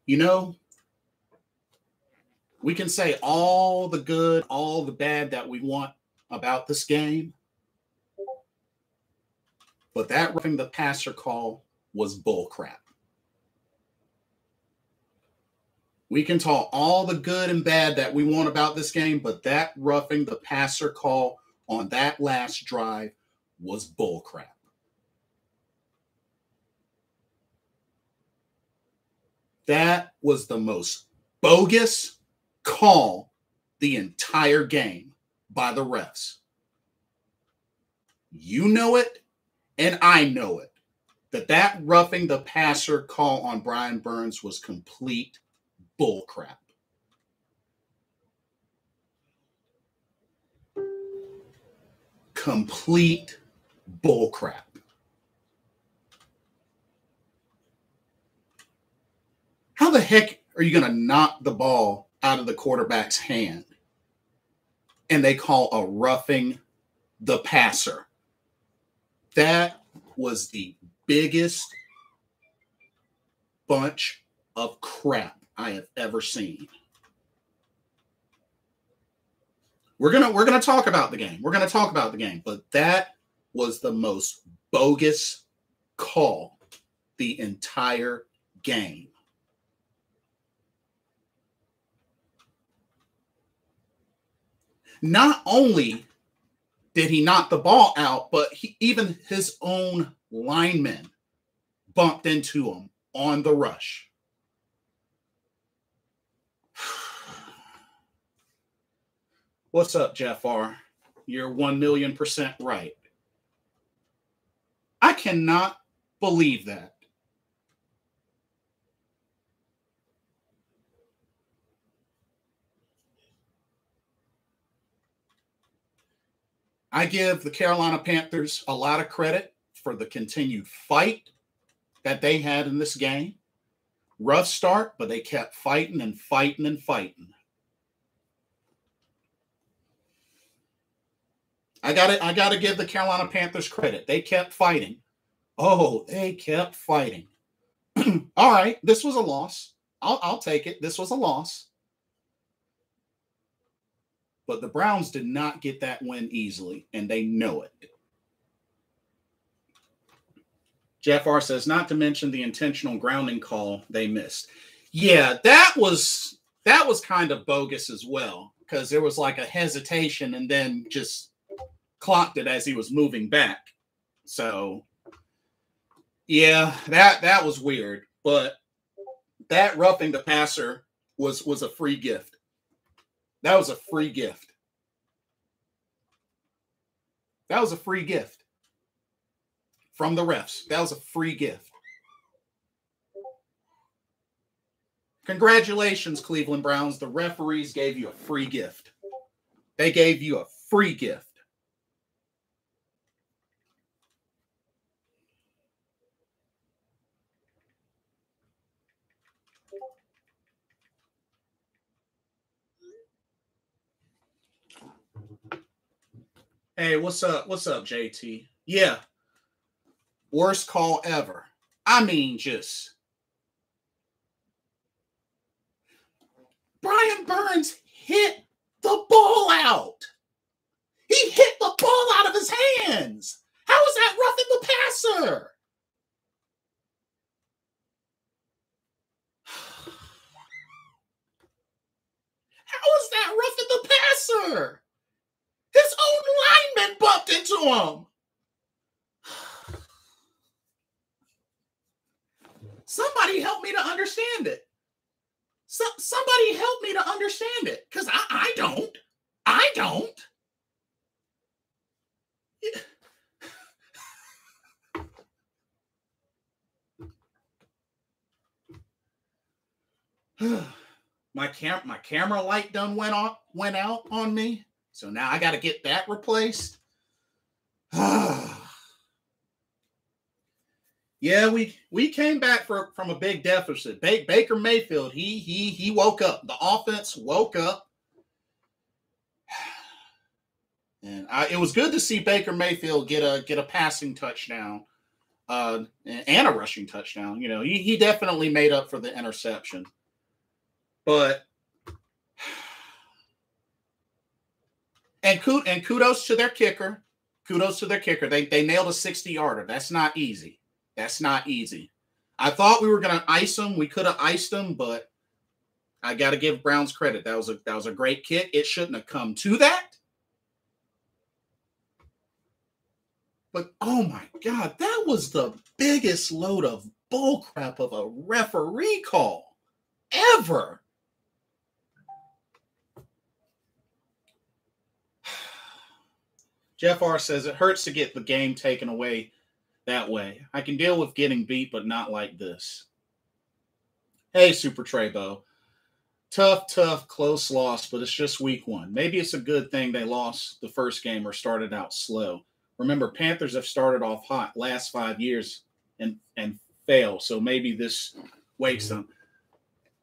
You know, we can say all the good, all the bad that we want about this game, but that roughing the passer call was bullcrap. We can talk all the good and bad that we want about this game, but that roughing the passer call on that last drive was bullcrap. That was the most bogus call the entire game by the refs. You know it, and I know it, that roughing the passer call on Brian Burns was complete bullcrap. Complete bullcrap. How the heck are you going to knock the ball out of the quarterback's hand and they call a roughing the passer? That was the biggest bunch of crap I have ever seen. We're gonna talk about the game. We're gonna talk about the game, but that was the most bogus call the entire game. Not only did he knock the ball out, but even his own linemen bumped into him on the rush. What's up, Jeff R? You're 1,000,000% right. I cannot believe that. I give the Carolina Panthers a lot of credit for the continued fight that they had in this game. Rough start, but they kept fighting and fighting and fighting. I gotta give the Carolina Panthers credit. They kept fighting. Oh, they kept fighting. All right, this was a loss. I'll take it. This was a loss. But the Browns did not get that win easily, and they know it. Jeff R says, not to mention the intentional grounding call they missed. Yeah, that was kind of bogus as well, because there was like a hesitation and then just clocked it as he was moving back. So, yeah, that was weird. But that roughing the passer was a free gift. That was a free gift. That was a free gift from the refs. That was a free gift. Congratulations, Cleveland Browns. The referees gave you a free gift. They gave you a free gift. Hey, what's up? What's up, JT? Yeah. Worst call ever. I mean, just Brian Burns hit the ball out. He hit the ball out of his hands. How is that roughing the passer? How is that roughing the passer? His own lineman bumped into him. Somebody help me to understand it. Somebody help me to understand it, because I don't. I don't. My camera light done went out on me. So now I got to get that replaced. Yeah, we came back from a big deficit. Baker Mayfield, he woke up. The offense woke up. And it was good to see Baker Mayfield get a passing touchdown and a rushing touchdown. You know, he definitely made up for the interception. But and kudos to their kicker. Kudos to their kicker. They nailed a 60-yarder. That's not easy. That's not easy. I thought we were going to ice them. We could have iced them, but I got to give Browns credit. That was a great kick. It shouldn't have come to that. But oh my God, that was the biggest load of bullcrap of a referee call ever. Jeff R says it hurts to get the game taken away that way. I can deal with getting beat, but not like this. Hey, Super Treybo. Tough, close loss, but it's just week one. Maybe it's a good thing they lost the first game or started out slow. Remember, Panthers have started off hot last 5 years and failed, so maybe this wakes them.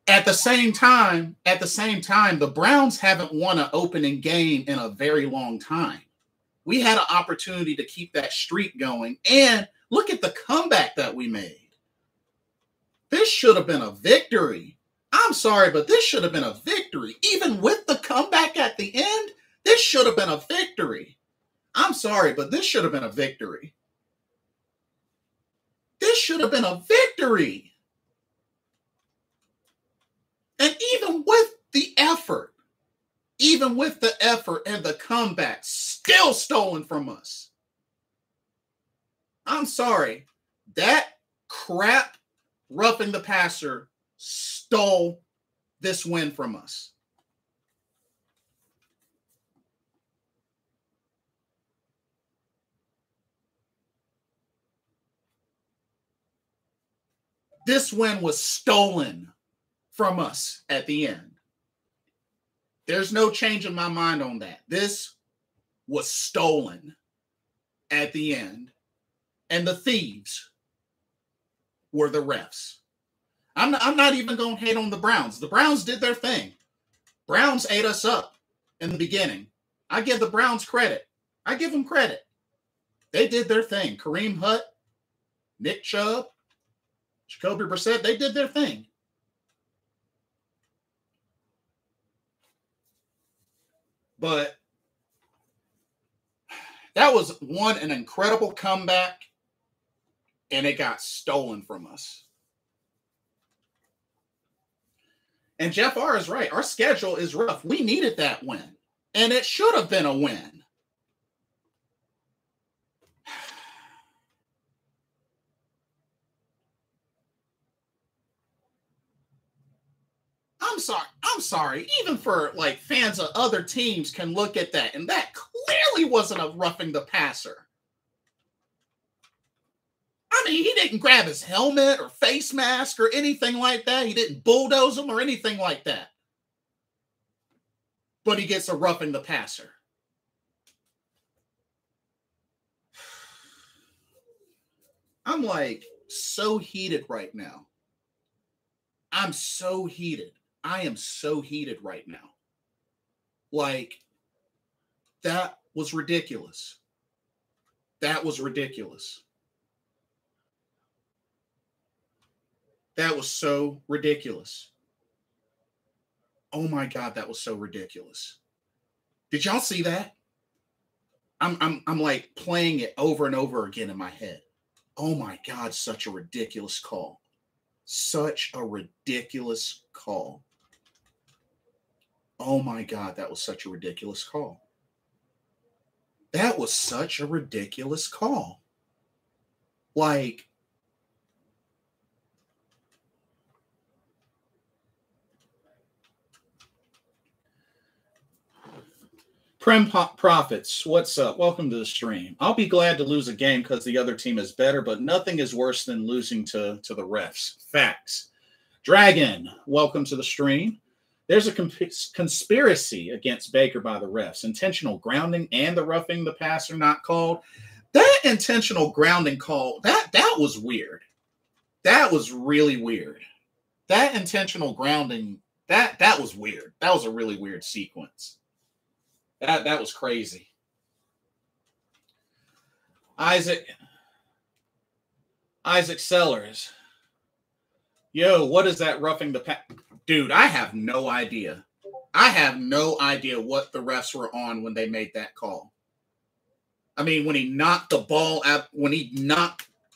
At the same time, the Browns haven't won an opening game in a very long time. We had an opportunity to keep that streak going, and look at the comeback that we made. This should have been a victory. I'm sorry, but this should have been a victory. Even with the comeback at the end, this should have been a victory. I'm sorry, but this should have been a victory. This should have been a victory. And even with the effort and the comeback, still stolen from us. I'm sorry. That crap roughing the passer stole this win from us. This win was stolen from us at the end. There's no change in my mind on that. This was stolen at the end. And the thieves were the refs. I'm not even going to hate on the Browns. The Browns did their thing. Browns ate us up in the beginning. I give the Browns credit. I give them credit. They did their thing. Kareem Hunt, Nick Chubb, Jacoby Brissett, they did their thing. But that was an incredible comeback, and it got stolen from us. And Jeff R is right. Our schedule is rough. We needed that win, and it should have been a win. I'm sorry. Even for like fans of other teams can look at that, and that clearly wasn't a roughing the passer. I mean, he didn't grab his helmet or face mask or anything like that. He didn't bulldoze him or anything like that. But he gets a roughing the passer. I'm like so heated right now. I'm so heated. I am so heated right now. Like, that was ridiculous. That was ridiculous. That was so ridiculous. Oh my God, that was so ridiculous. Did y'all see that? I'm like playing it over and over again in my head. Oh my God, such a ridiculous call. Such a ridiculous call. Oh my God, that was such a ridiculous call. That was such a ridiculous call. Like, Prem Profits, what's up? Welcome to the stream. I'll be glad to lose a game because the other team is better, but nothing is worse than losing to the refs. Facts. Dragon, welcome to the stream. There's a conspiracy against Baker by the refs. Intentional grounding and the roughing the passer not called. That intentional grounding call, that was weird. That was really weird. That intentional grounding, that was weird. That was a really weird sequence. That was crazy. Isaac Sellers. Yo, what is that roughing the Dude, I have no idea. I have no idea what the refs were on when they made that call. I mean, when he knocked the ball out,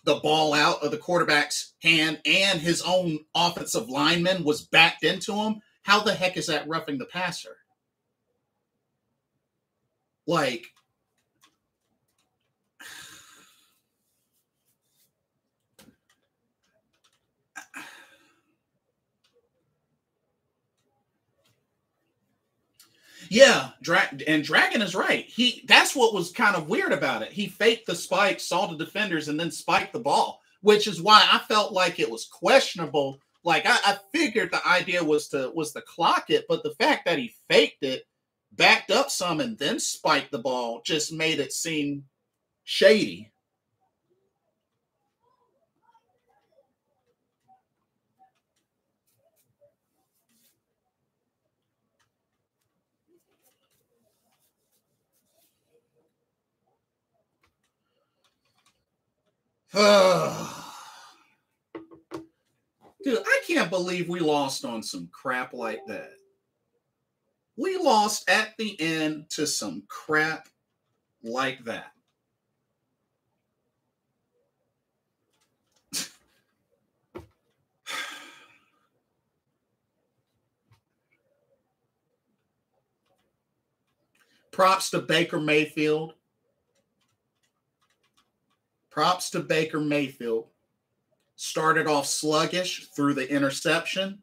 out of the quarterback's hand and his own offensive lineman was backed into him, how the heck is that roughing the passer? Like, yeah, and Dragon is right. That's what was kind of weird about it. He faked the spike, saw the defenders, and then spiked the ball, which is why I felt like it was questionable. Like I figured the idea was to clock it, but the fact that he faked it, backed up some, and then spiked the ball just made it seem shady. Dude, I can't believe we lost on some crap like that. We lost at the end to some crap like that. Props to Baker Mayfield. Props to Baker Mayfield. Started off sluggish through the interception,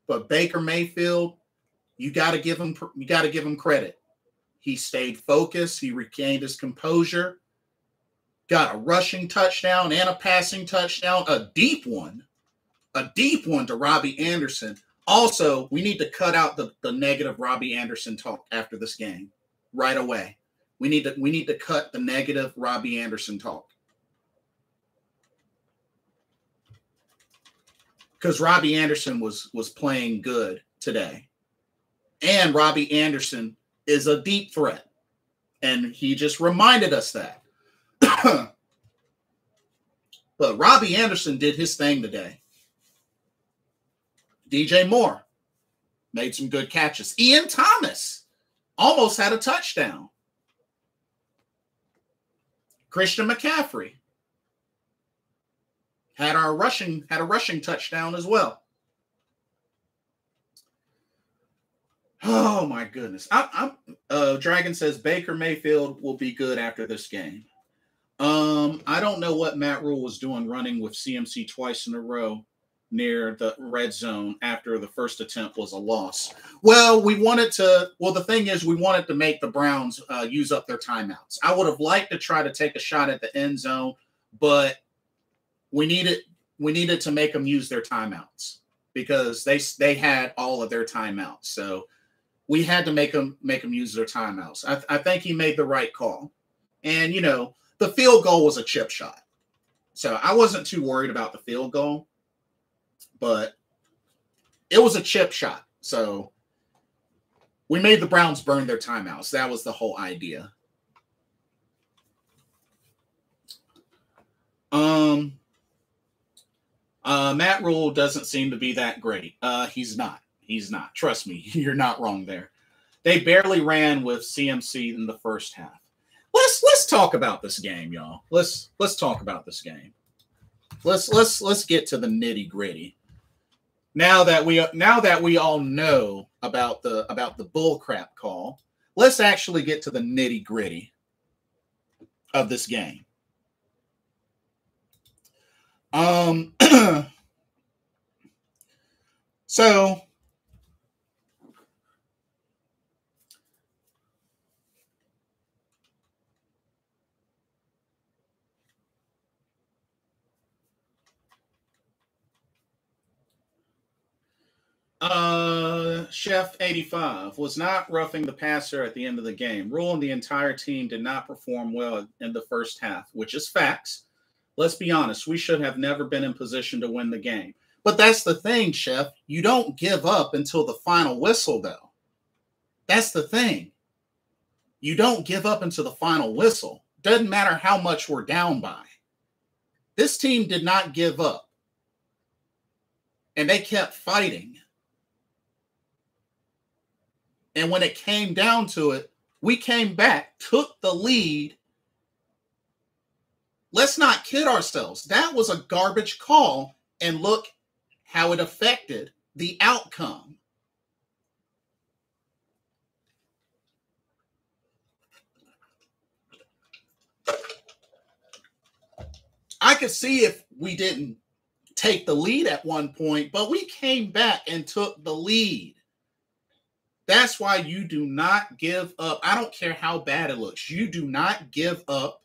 but Baker Mayfield, you got to give him credit. He stayed focused. He regained his composure. Got a rushing touchdown and a passing touchdown, a deep one to Robbie Anderson. Also, we need to cut out the negative Robbie Anderson talk after this game right away. We need to cut the negative Robbie Anderson talk. Because Robbie Anderson was playing good today. And Robbie Anderson is a deep threat. And he just reminded us that. But Robbie Anderson did his thing today. DJ Moore made some good catches. Ian Thomas almost had a touchdown. Christian McCaffrey had a rushing touchdown as well. Oh my goodness! Dragon says Baker Mayfield will be good after this game. I don't know what Matt Rule was doing running with CMC twice in a row near the red zone after the first attempt was a loss. Well, the thing is, we wanted to make the Browns use up their timeouts. I would have liked to try to take a shot at the end zone, but we needed to make them use their timeouts because they had all of their timeouts. So we had to make them use their timeouts. I think he made the right call. And, the field goal was a chip shot. So I wasn't too worried about the field goal, but it was a chip shot. So we made the Browns burn their timeouts. That was the whole idea. Matt Rule doesn't seem to be that great. He's not. Trust me, you're not wrong there. They barely ran with CMC in the first half. Let's talk about this game, y'all. Let's talk about this game. Let's get to the nitty gritty. Now that we all know about the bullcrap call, let's actually get to the nitty gritty of this game. So Chef 85 was not roughing the passer at the end of the game. Rule and the entire team did not perform well in the first half, which is facts. Let's be honest. We should have never been in position to win the game. But that's the thing, Chef. You don't give up until the final whistle, though. That's the thing. You don't give up until the final whistle. Doesn't matter how much we're down by. This team did not give up. And they kept fighting. And when it came down to it, we came back, took the lead. Let's not kid ourselves. That was a garbage call, and look how it affected the outcome. I could see if we didn't take the lead at one point, but we came back and took the lead. That's why you do not give up. I don't care how bad it looks. You do not give up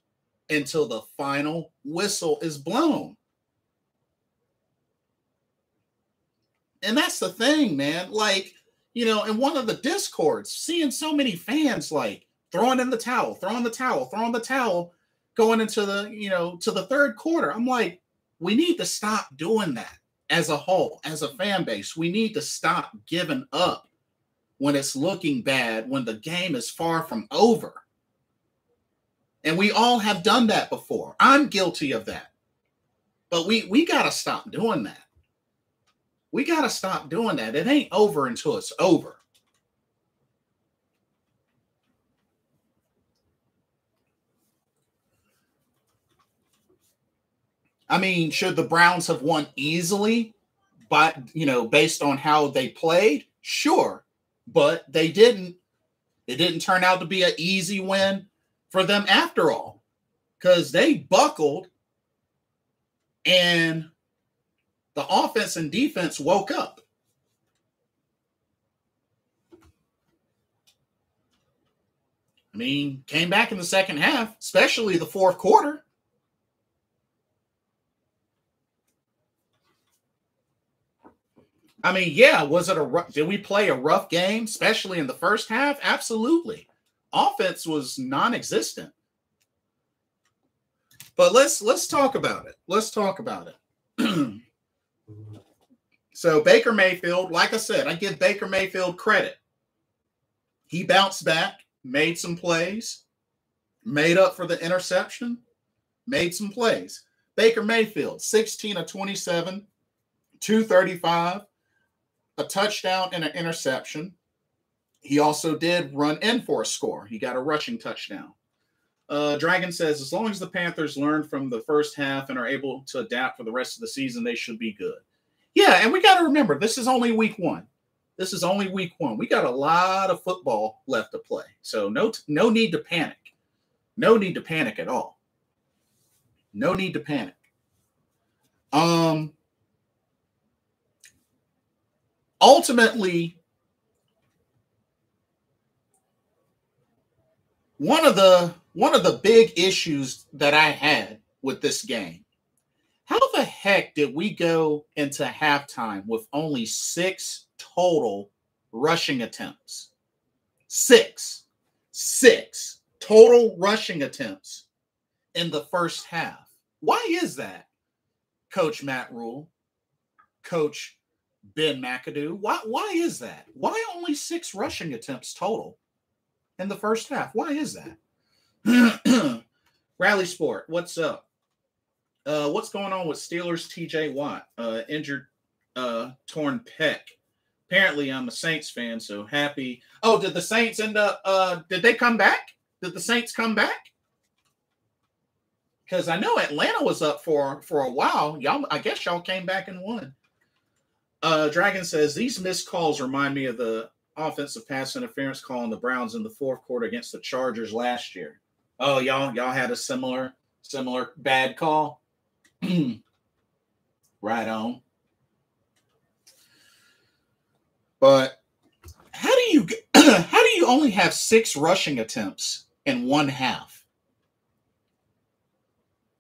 until the final whistle is blown. And that's the thing, man. Like, you know, in one of the discords, seeing so many fans like throwing in the towel, throwing the towel, going into the, you know, to the third quarter. I'm like, we need to stop doing that as a whole, as a fan base. We need to stop giving up when it's looking bad, when the game is far from over. And we all have done that before. I'm guilty of that. But we got to stop doing that. We got to stop doing that. It ain't over until it's over. I mean, should the Browns have won easily, but, you know, based on how they played? Sure. But they didn't. It didn't turn out to be an easy win for them after all, because they buckled and the offense and defense woke up. I mean, came back in the second half, especially the fourth quarter. I mean, yeah, did we play a rough game, especially in the first half? Absolutely. Offense was non-existent. But let's talk about it. Let's talk about it. So Baker Mayfield, like I said, I give Baker Mayfield credit. He bounced back, made some plays, made up for the interception, made some plays. Baker Mayfield, 16 of 27, 235. A touchdown and an interception. He also did run in for a score. He got a rushing touchdown. Dragon says, as long as the Panthers learn from the first half and are able to adapt for the rest of the season, they should be good. Yeah, and we got to remember, this is only week one. This is only week one. We got a lot of football left to play. So no need to panic. No need to panic at all. No need to panic. Ultimately, one of the big issues that I had with this game, how the heck did we go into halftime with only 6 total rushing attempts? 6 total rushing attempts in the first half. Why is that, Coach Matt Rule, Coach Ben McAdoo? Why is that? Why only 6 rushing attempts total in the first half? Why is that? Rally Sport, what's up? What's going on with Steelers TJ Watt? Injured, torn pec. Apparently, I'm a Saints fan, so happy. Oh, did the Saints end up? Did they come back? Did the Saints come back? Because I know Atlanta was up for a while. I guess y'all came back and won. Dragon says, these missed calls remind me of the offensive pass interference call on the Browns in the fourth quarter against the Chargers last year. Oh, y'all had a similar bad call? Right on. But how do you only have 6 rushing attempts in one half?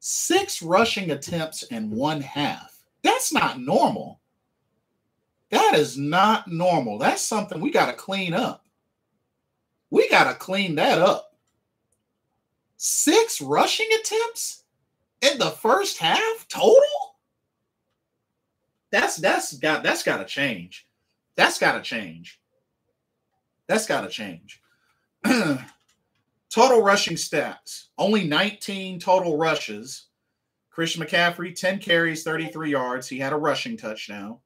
6 rushing attempts in one half. That's not normal. That is not normal. That's something we got to clean up. We got to clean that up. 6 rushing attempts in the first half total? That's got to change. That's got to change. That's got to change. Total rushing stats. Only 19 total rushes. Christian McCaffrey, 10 carries, 33 yards. He had a rushing touchdown.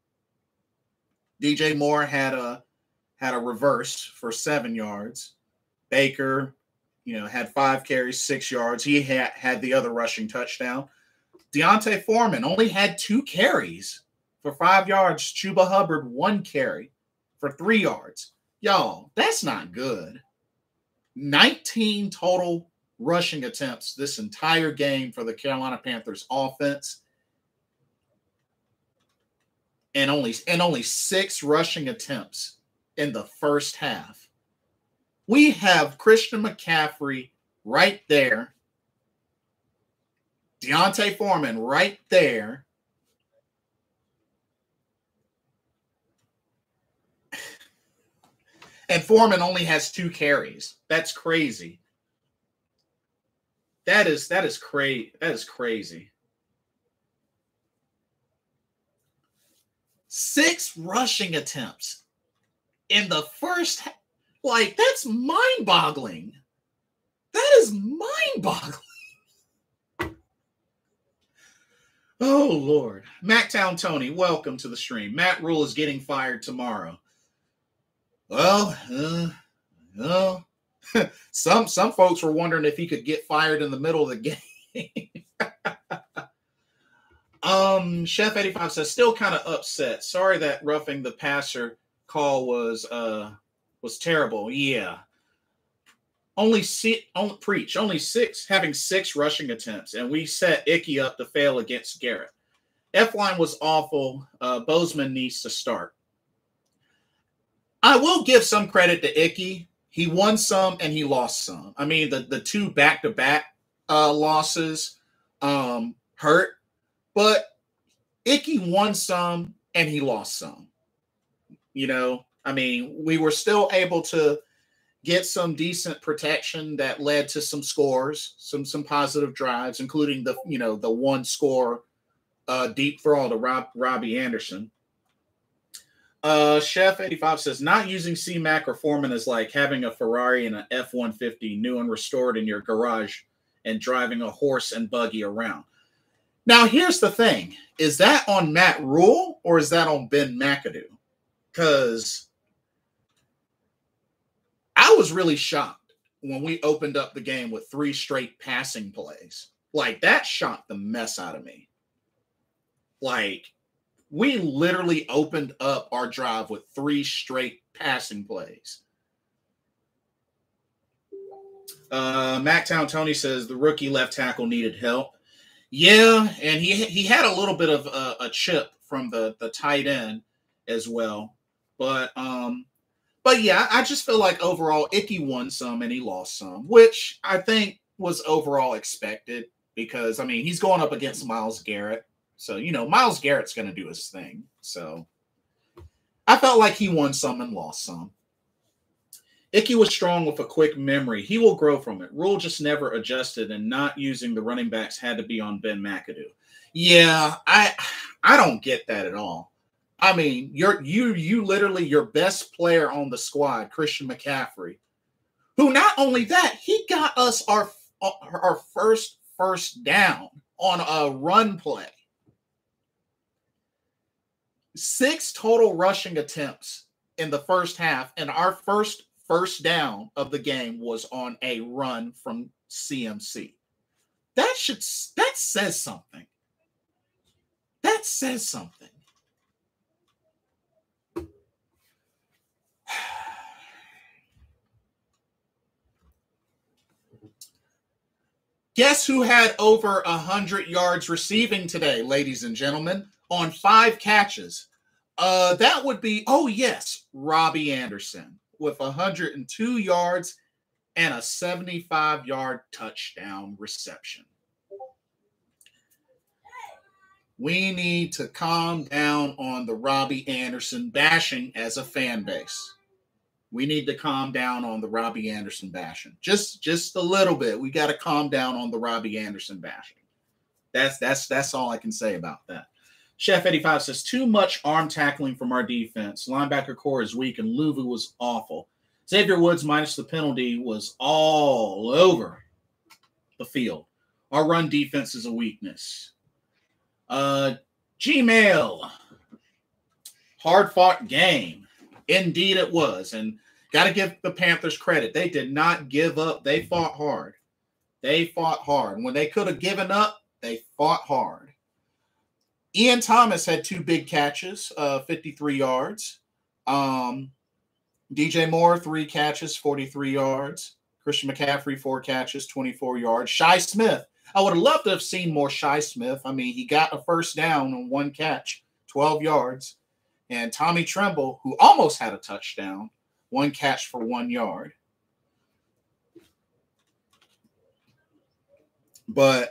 DJ Moore had had a reverse for 7 yards. Baker, had 5 carries, 6 yards. He had the other rushing touchdown. Deontay Foreman only had 2 carries for 5 yards. Chuba Hubbard, 1 carry for 3 yards. Y'all, that's not good. 19 total rushing attempts this entire game for the Carolina Panthers offense. And only 6 rushing attempts in the first half. We have Christian McCaffrey right there. Deontay Foreman right there. And Foreman only has 2 carries. That's crazy. That is crazy. That is crazy. 6 rushing attempts in the first half. Like, that's mind-boggling. That is mind-boggling. Oh, Lord. Mactown Tony, welcome to the stream. Matt Rule is getting fired tomorrow. Well, some folks were wondering if he could get fired in the middle of the game. Chef 85 says, still kind of upset. Sorry that roughing the passer call was terrible. Yeah. Only 6 having 6 rushing attempts, and we set Icky up to fail against Garrett. F-line was awful. Bozeman needs to start. I will give some credit to Icky. He won some and he lost some. I mean, the 2 back-to-back losses hurt, but Icky won some and he lost some. I mean, we were still able to get some decent protection that led to some scores, some positive drives, including the 1 score deep throw to Robbie Anderson. Chef 85 says, not using C-Mac or Foreman is like having a Ferrari and an F-150 new and restored in your garage and driving a horse and buggy around. Now, here's the thing. Is that on Matt Rule or is that on Ben McAdoo? Because I was really shocked when we opened up the game with 3 straight passing plays. Like, that shocked the mess out of me. Like, we literally opened up our drive with 3 straight passing plays. Mactown Tony says the rookie left tackle needed help. Yeah, and he had a little bit of a chip from the tight end as well. But yeah, I just feel like overall Icky won some and he lost some, which I think was overall expected because, I mean, he's going up against Myles Garrett. So, Myles Garrett's going to do his thing. So I felt like he won some and lost some. Icky was strong with a quick memory. He will grow from it. Rule just never adjusted, and not using the running backs had to be on Ben McAdoo. Yeah, I don't get that at all. I mean, you literally, your best player on the squad, Christian McCaffrey, who not only that, he got us our first down on a run play. 6 total rushing attempts in the first half, and our first down of the game was on a run from CMC. That says something. That says something. Guess who had over 100 yards receiving today, ladies and gentlemen, on 5 catches? That would be, Robbie Anderson with 102 yards and a 75-yard touchdown reception. We need to calm down on the Robbie Anderson bashing as a fan base. We need to calm down on the Robbie Anderson bashing. Just a little bit. We got to calm down on the Robbie Anderson bashing. That's all I can say about that. Chef 85 says, too much arm tackling from our defense. Linebacker core is weak, and Luvu was awful. Xavier Woods, minus the penalty, was all over the field. Our run defense is a weakness. Gmail. Hard-fought game. Indeed it was. And got to give the Panthers credit. They did not give up. They fought hard. They fought hard. When they could have given up, they fought hard. Ian Thomas had 2 big catches, 53 yards. DJ Moore, 3 catches, 43 yards. Christian McCaffrey, 4 catches, 24 yards. Shi Smith. I would have loved to have seen more Shi Smith. I mean, he got a first down on 1 catch, 12 yards. And Tommy Tremble, who almost had a touchdown, 1 catch for 1 yard. But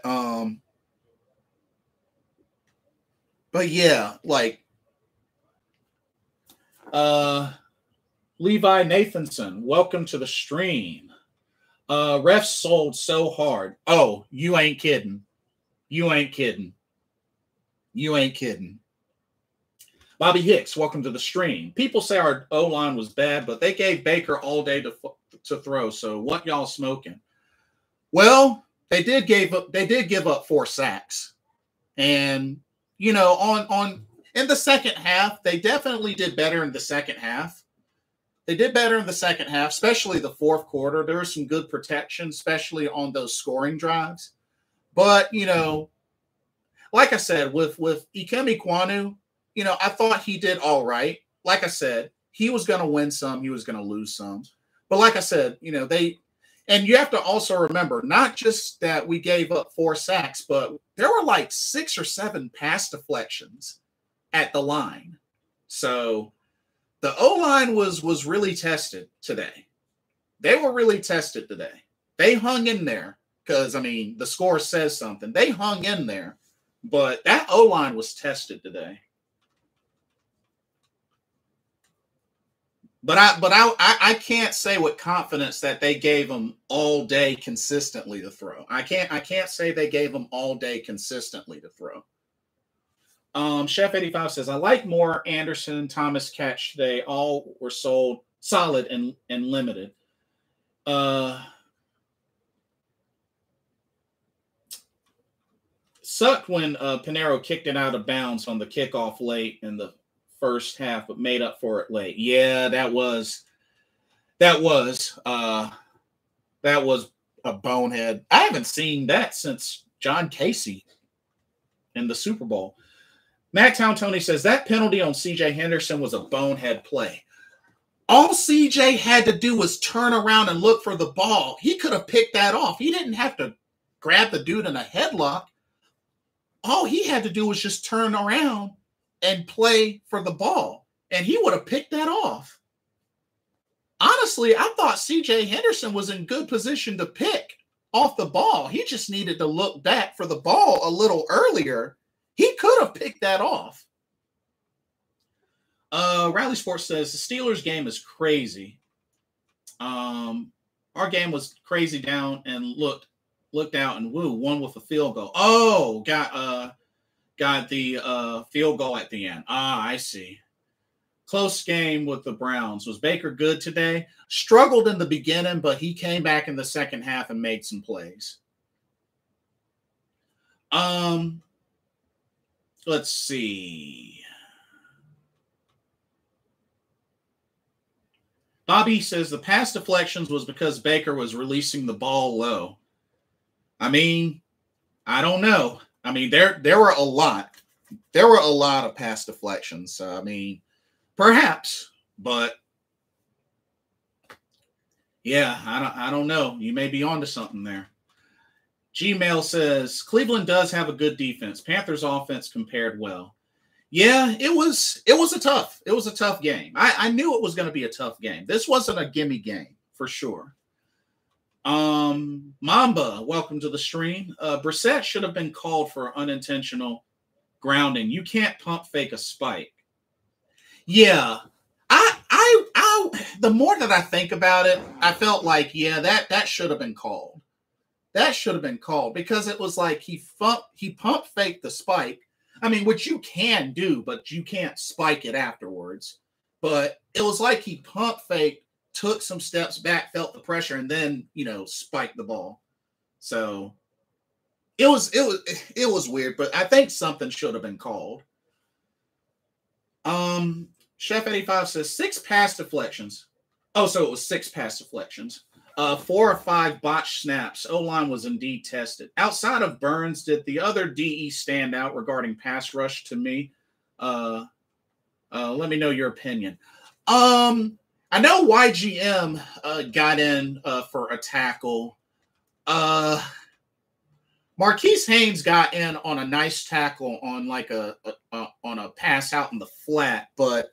yeah, like Levi Nathanson, welcome to the stream. Refs sold so hard. Oh, you ain't kidding. You ain't kidding. You ain't kidding. Bobby Hicks, welcome to the stream. People say our O-line was bad, but they gave Baker all day to throw. So what y'all smoking? Well, they did give up 4 sacks. And you know, in the second half, they definitely did better in the second half. They did better in the second half, especially the fourth quarter. There was some good protection, especially on those scoring drives. But, you know, like I said, with Ikem Ekwonu, you know, I thought he did all right. Like I said, he was going to win some, he was going to lose some. But like I said, you know, and you have to also remember, not just that we gave up 4 sacks, but there were like 6 or 7 pass deflections at the line. So the O-line was really tested today. They were really tested today. They hung in there because, I mean, the score says something. They hung in there, but that O-line was tested today. But I can't say with confidence that they gave them all day consistently to throw. I can't say they gave them all day consistently to throw. Chef 85 says, I like Moore, Anderson, Thomas catch today. All were sold solid and limited. Sucked when Pinheiro kicked it out of bounds on the kickoff late in the first half, but made up for it late. Yeah, that was a bonehead. I haven't seen that since John Casey in the Super Bowl. Matt Town Tony says that penalty on CJ Henderson was a bonehead play. All CJ had to do was turn around and look for the ball. He could have picked that off. He didn't have to grab the dude in a headlock. All he had to do was just turn around and play for the ball, and he would have picked that off. Honestly, I thought CJ Henderson was in good position to pick off the ball. He just needed to look back for the ball a little earlier. He could have picked that off. Rally Sports says the Steelers game is crazy. Our game was crazy down and looked out and won with a field goal. Oh, got the field goal at the end. I see. Close game with the Browns. Was Baker good today? Struggled in the beginning, but he came back in the second half and made some plays. Let's see. Bobby says the pass deflections was because Baker was releasing the ball low. I mean, I don't know. I mean, there were a lot. There were a lot of pass deflections. I mean, perhaps, but yeah, I don't know. You may be onto something there. Gmail says Cleveland does have a good defense. Panthers offense compared well. Yeah, it was a tough game. I knew it was going to be a tough game. This wasn't a gimme game for sure. Mamba, welcome to the stream. Brissett should have been called for unintentional grounding. You can't pump fake a spike. Yeah, I the more that I think about it, I felt like, yeah, that should have been called. That should have been called because it was like he pump faked the spike. I mean, which you can do, but you can't spike it afterwards. But it was like he pump faked, took some steps back, felt the pressure, and then, you know, spiked the ball. So it was weird, but I think something should have been called. Chef 85 says 6 pass deflections. Oh, so it was 6 pass deflections. 4 or 5 botched snaps. O-line was indeed tested. Outside of Burns, did the other DE stand out regarding pass rush to me? Let me know your opinion. I know YGM got in for a tackle. Marquise Haynes got in on a nice tackle on like on a pass out in the flat, but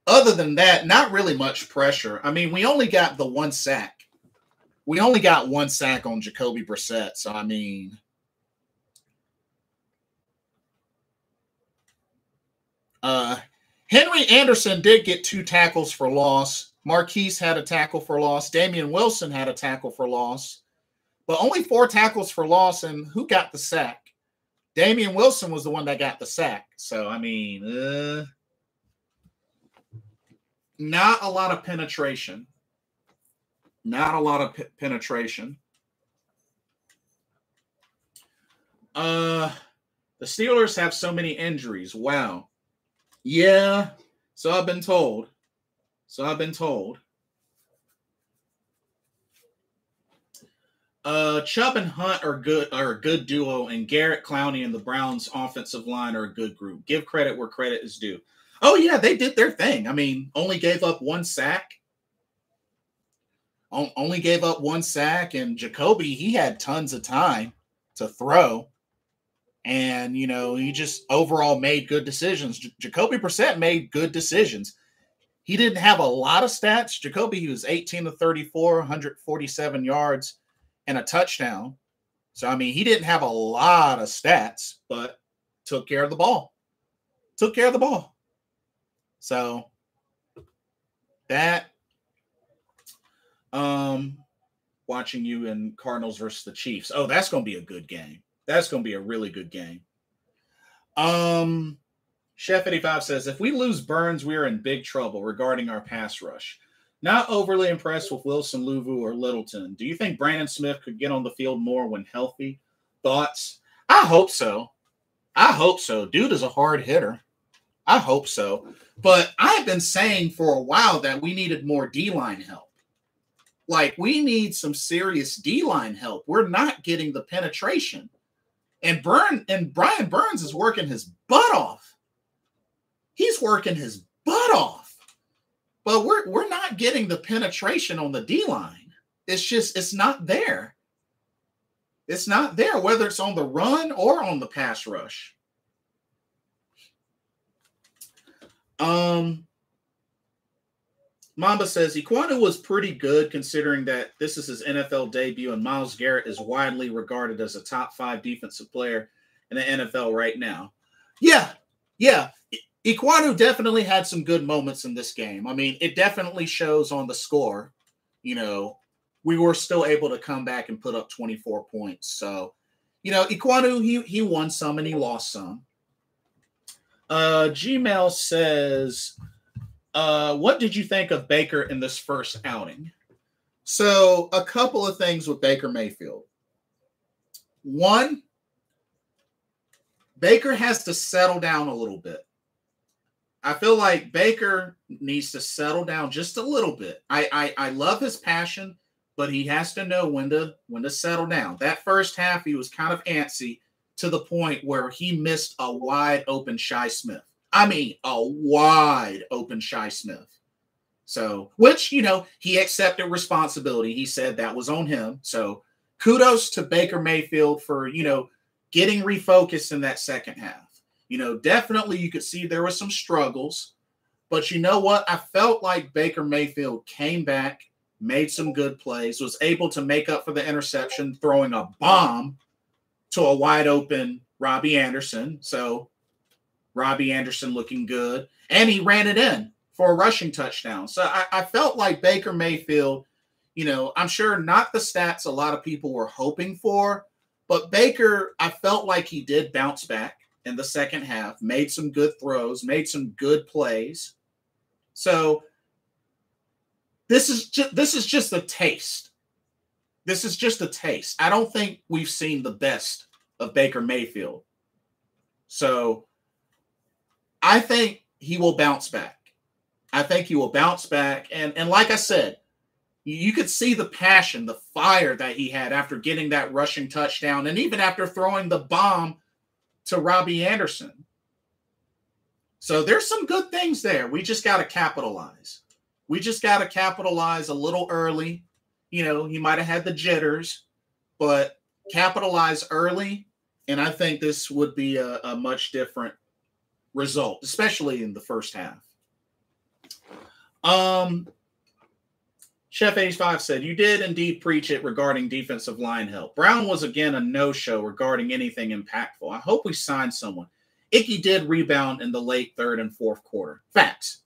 other than that, not really much pressure. I mean, we only got the 1 sack. We only got 1 sack on Jacoby Brissett. So, I mean, Henry Anderson did get 2 tackles for loss. Marquise had a tackle for loss. Damian Wilson had a tackle for loss. But only 4 tackles for loss. And who got the sack? Damian Wilson was the one that got the sack. So, I mean, not a lot of penetration. Not a lot of penetration. The Steelers have so many injuries. Wow. Yeah. So I've been told. Chubb and Hunt are a good duo, and Garrett, Clowney, and the Browns' offensive line are a good group. Give credit where credit is due. Oh, yeah, they did their thing. I mean, only gave up 1 sack. Only gave up 1 sack, and Jacoby, he had tons of time to throw. And, you know, he just overall made good decisions. Jacoby Brissett made good decisions. He didn't have a lot of stats. Jacoby, he was 18 of 34, 147 yards, and a touchdown. So, I mean, he didn't have a lot of stats, but took care of the ball. So, that, watching you in Cardinals versus the Chiefs. Oh, that's going to be a good game. That's going to be a really good game. Chef 85 says, if we lose Burns, we are in big trouble regarding our pass rush. Not overly impressed with Wilson, Luvu, or Littleton. Do you think Brandon Smith could get on the field more when healthy? Thoughts? I hope so. Dude is a hard hitter. I hope so. But I've been saying for a while that we needed more D-line help. Like, we need some serious D-line help. We're not getting the penetration. And Brian Burns is working his butt off. He's working his butt off. But we're not getting the penetration on the D-line. It's not there. It's not there, whether it's on the run or on the pass rush. Mamba says Ekwonu was pretty good considering that this is his NFL debut and Myles Garrett is widely regarded as a top 5 defensive player in the NFL right now. Yeah. Ekwonu definitely had some good moments in this game. I mean, it definitely shows on the score. You know, we were still able to come back and put up 24 points. So, you know, Ekwonu, he won some and he lost some. Gmail says, what did you think of Baker in this first outing? So a couple of things with Baker Mayfield. One, Baker has to settle down a little bit. I feel like Baker needs to settle down just a little bit. I love his passion, but he has to know when to settle down. That first half, he was kind of antsy to the point where he missed a wide open Shi Smith. I mean, a wide open Shi Smith. So, which, you know, he accepted responsibility. He said that was on him. So kudos to Baker Mayfield for, you know, getting refocused in that second half. You know, definitely you could see there were some struggles, but you know what? I felt like Baker Mayfield came back, made some good plays, was able to make up for the interception, throwing a bomb to a wide open Robbie Anderson. So Robbie Anderson looking good. And he ran it in for a rushing touchdown. So I felt like Baker Mayfield, you know, I'm sure not the stats a lot of people were hoping for, but Baker, I felt like he did bounce back in the second half, made some good throws, made some good plays. So this is just a taste. This is just a taste. I don't think we've seen the best of Baker Mayfield. So I think he will bounce back. I think he will bounce back. And like I said, you could see the passion, the fire that he had after getting that rushing touchdown, and even after throwing the bomb to Robbie Anderson. So there's some good things there. We just got to capitalize. We just got to capitalize a little early. You know, he might have had the jitters, but capitalize early, and I think this would be a much different result, especially in the first half. Chef 85 said, you did indeed preach it regarding defensive line help. Brown was again a no-show regarding anything impactful. I hope we sign someone. Icky did rebound in the late third and fourth quarter. Facts.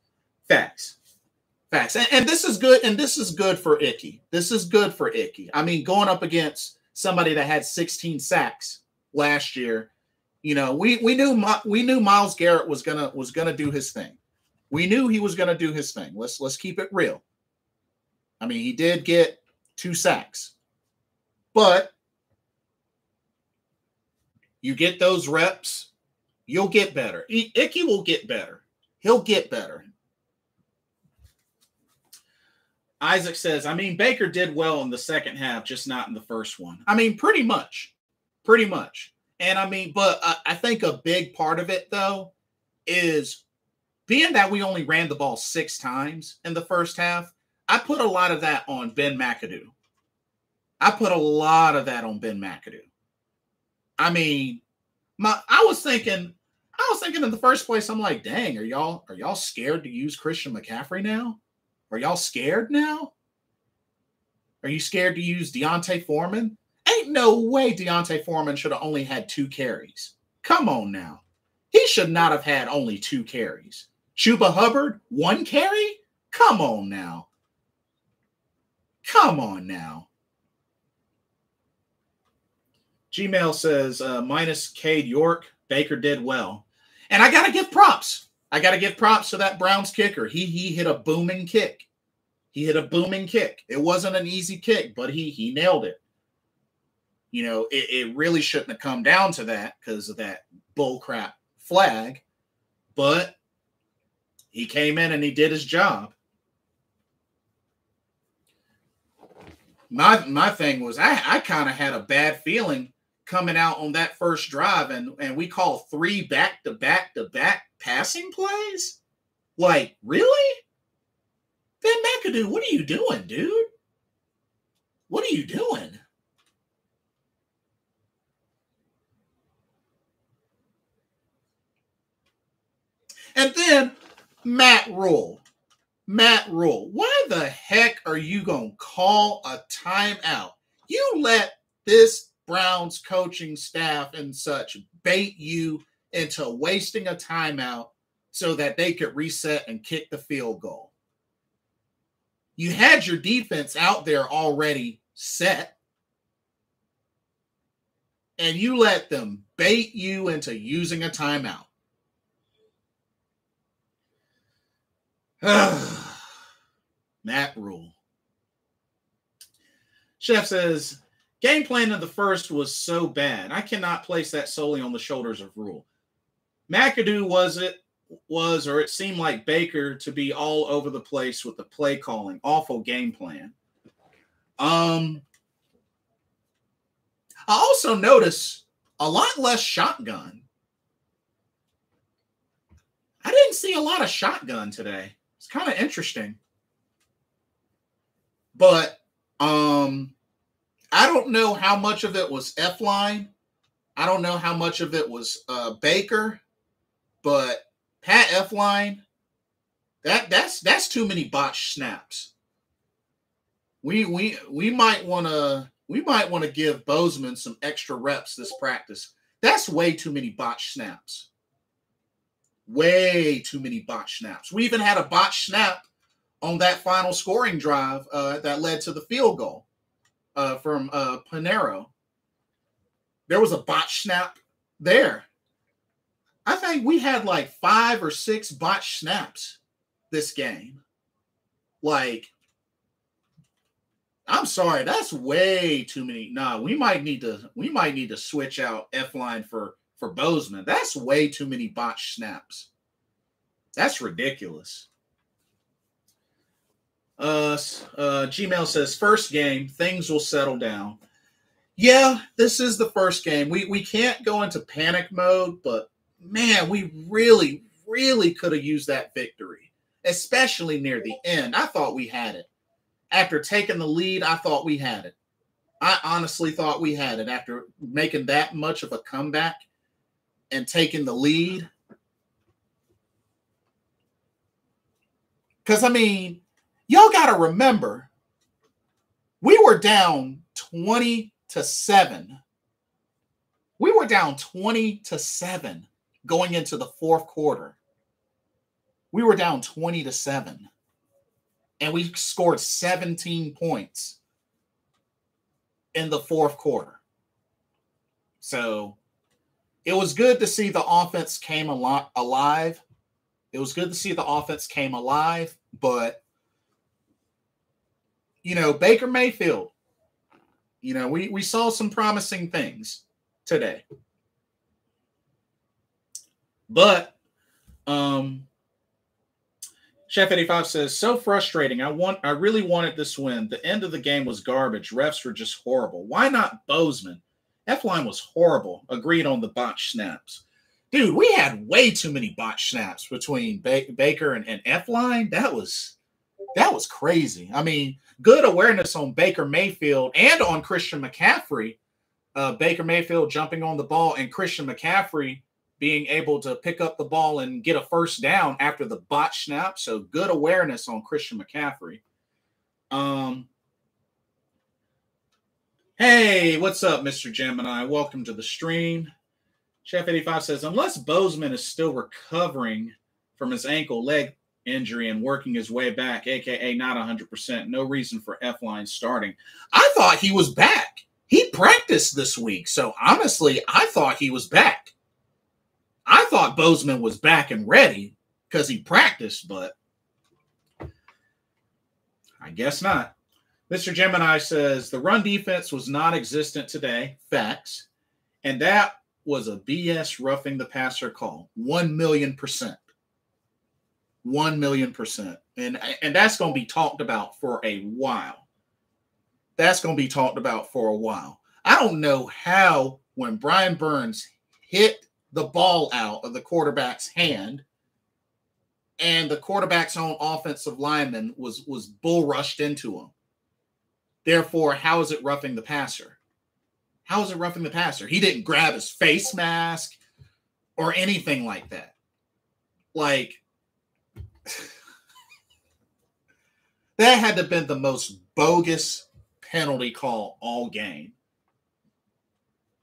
And this is good. And this is good for Icky. This is good for Icky. I mean, going up against somebody that had 16 sacks last year, you know, we knew Myles Garrett was gonna do his thing. We knew he was gonna do his thing. Let's keep it real. I mean, he did get 2 sacks, but you get those reps, you'll get better. Icky will get better. He'll get better. Isaac says, I mean, Baker did well in the second half, just not in the first one. I mean, pretty much. And I mean, but I think a big part of it, though, is being that we only ran the ball 6 times in the first half, I put a lot of that on Ben McAdoo. I mean, I was thinking in the first place, I'm like, dang, are y'all scared to use Christian McCaffrey now? Are y'all scared now? Are you scared to use Deontay Foreman? Ain't no way Deontay Foreman should have only had 2 carries. Come on now. He should not have had only 2 carries. Chuba Hubbard, 1 carry? Come on now. Gmail says, minus Cade York, Baker did well. And I got to give props. To that Browns kicker. He hit a booming kick. It wasn't an easy kick, but he nailed it. You know, it really shouldn't have come down to that because of that bullcrap flag. But he came in and he did his job. My thing was I kind of had a bad feeling coming out on that first drive, and we call 3 back-to-back passing plays? Like, really? Ben McAdoo, what are you doing, dude? What are you doing? And then Matt Rule. Why the heck are you going to call a timeout? You let this Browns coaching staff and such bait you into wasting a timeout so that they could reset and kick the field goal. You had your defense out there already set, and you let them bait you into using a timeout. Matt Rule. Chef says, game plan of the first was so bad. I cannot place that solely on the shoulders of Rule. McAdoo or it seemed like Baker to be all over the place with the play calling. Awful game plan. I also notice a lot less shotgun. I didn't see a lot of shotgun today. It's kind of interesting. But I don't know how much of it was F-line. I don't know how much of it was Baker. But Pat F-line, that's too many botched snaps. We might want to give Bozeman some extra reps this practice. That's way too many botched snaps. We even had a botched snap on that final scoring drive that led to the field goal from Panero. There was a botched snap there. I think we had like 5 or 6 botched snaps this game. Like, I'm sorry, that's way too many. Nah, we might need to switch out F-line for Bozeman. That's way too many botched snaps. That's ridiculous. Gmail says, first game, things will settle down. Yeah, this is the first game. We can't go into panic mode, but man, we really, really could have used that victory, especially near the end. I thought we had it. After taking the lead, I thought we had it. I honestly thought we had it after making that much of a comeback and taking the lead. Because, I mean, y'all got to remember, we were down 20-7. We were down 20-7 going into the fourth quarter. We were down 20-7. And we scored 17 points in the fourth quarter. So it was good to see the offense came alive. It was good to see the offense came alive, but, you know, Baker Mayfield, you know, we saw some promising things today. But Chef 85 says, so frustrating. I really wanted this win. The end of the game was garbage. Refs were just horrible. Why not Bozeman? F-line was horrible. Agreed on the botch snaps. Dude, we had way too many botch snaps between Baker and F-line. That was crazy. I mean, good awareness on Baker Mayfield and on Christian McCaffrey. Baker Mayfield jumping on the ball and Christian McCaffrey being able to pick up the ball and get a first down after the botch snap. So good awareness on Christian McCaffrey. Hey, what's up, Mr. Gemini? Welcome to the stream. Chef 85 says, unless Bozeman is still recovering from his ankle leg injury and working his way back, a.k.a. not 100%, no reason for F-line starting. I thought he was back. He practiced this week. So honestly, I thought he was back. I thought Bozeman was back and ready because he practiced, but I guess not. Mr. Gemini says, the run defense was non-existent today. Facts. And that was a BS roughing the passer call. 1,000,000%. 1,000,000%. And that's going to be talked about for a while. That's going to be talked about for a while. I don't know how when Brian Burns hit the ball out of the quarterback's hand and the quarterback's own offensive lineman was bull rushed into him. Therefore, how is it roughing the passer? How is it roughing the passer? He didn't grab his face mask or anything like that. Like, that had to have been the most bogus penalty call all game.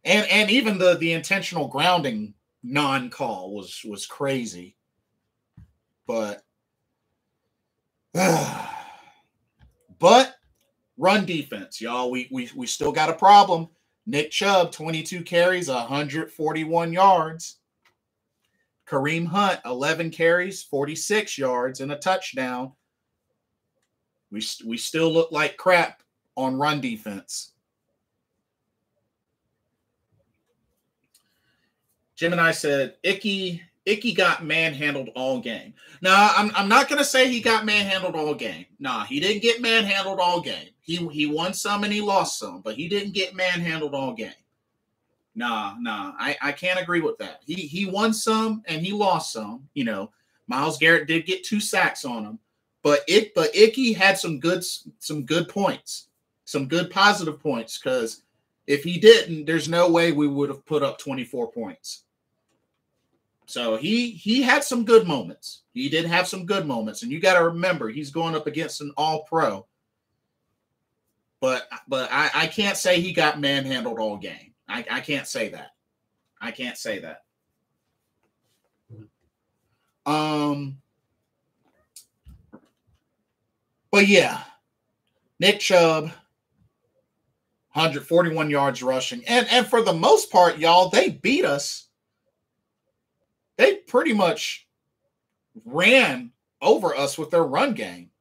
And even the intentional grounding non-call was crazy. But run defense, y'all. We still got a problem. Nick Chubb, 22 carries, 141 yards. Kareem Hunt, 11 carries, 46 yards, and a touchdown. We still look like crap on run defense. Gemini said, Icky got manhandled all game. No, I'm not going to say he got manhandled all game. Nah, he didn't get manhandled all game. He won some and he lost some, but he didn't get manhandled all game. Nah, I can't agree with that. He won some and he lost some. You know, Myles Garrett did get 2 sacks on him, but Icky had some good points, some good positive points, because if he didn't, there's no way we would have put up 24 points. So he had some good moments. He did have some good moments, and you got to remember he's going up against an all-pro. But I can't say he got manhandled all game. I can't say that. I can't say that. But yeah, Nick Chubb, 141 yards rushing, and for the most part, y'all, they beat us. They pretty much ran over us with their run game.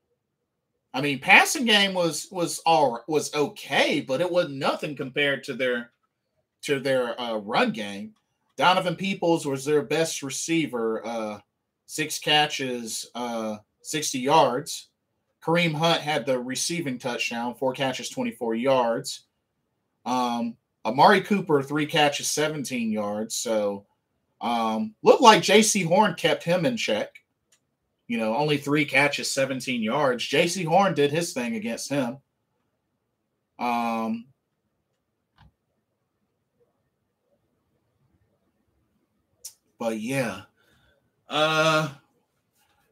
I mean, passing game was okay, but it was nothing compared to their run game. Donovan Peoples was their best receiver. 6 catches, 60 yards. Kareem Hunt had the receiving touchdown, 4 catches, 24 yards. Amari Cooper, 3 catches, 17 yards. So looked like J.C. Horn kept him in check. You know, only 3 catches, 17 yards. J.C. Horn did his thing against him. But yeah.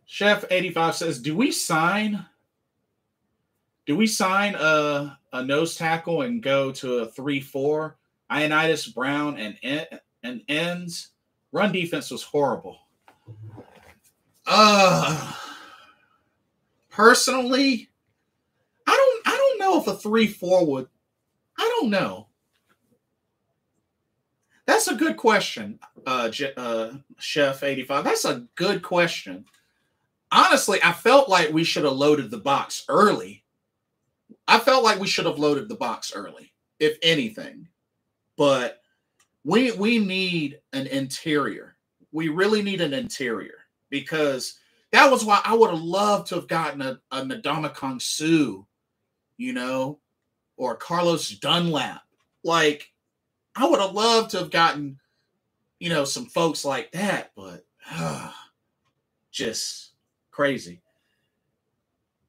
Chef 85 says, do we sign a nose tackle and go to a 3-4? Ioannidis, Brown, and ends. Run defense was horrible. Personally, I don't know if a 3-4 would. I don't know. That's a good question, Chef 85. That's a good question. Honestly, I felt like we should have loaded the box early. If anything. But we need an interior. We really need an interior, because that was why I would have loved to have gotten a Ndamukong Suh, you know, or Carlos Dunlap. Like, I would have loved to have gotten, you know, some folks like that, but just crazy.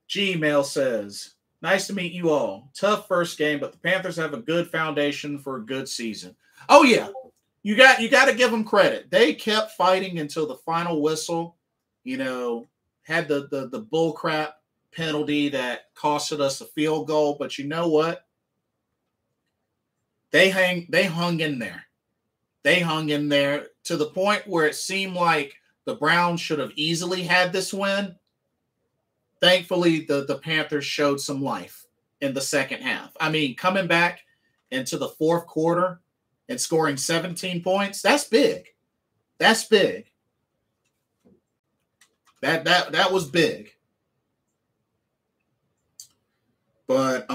Gmail says, nice to meet you all. Tough first game, but the Panthers have a good foundation for a good season. Oh yeah, you got to give them credit. They kept fighting until the final whistle. You know, had the bullcrap penalty that costed us a field goal, but you know what? They hung in there. They hung in there to the point where it seemed like the Browns should have easily had this win. Thankfully, the Panthers showed some life in the second half. I mean, coming back into the fourth quarter and scoring 17 points, that's big. That's big. That was big. But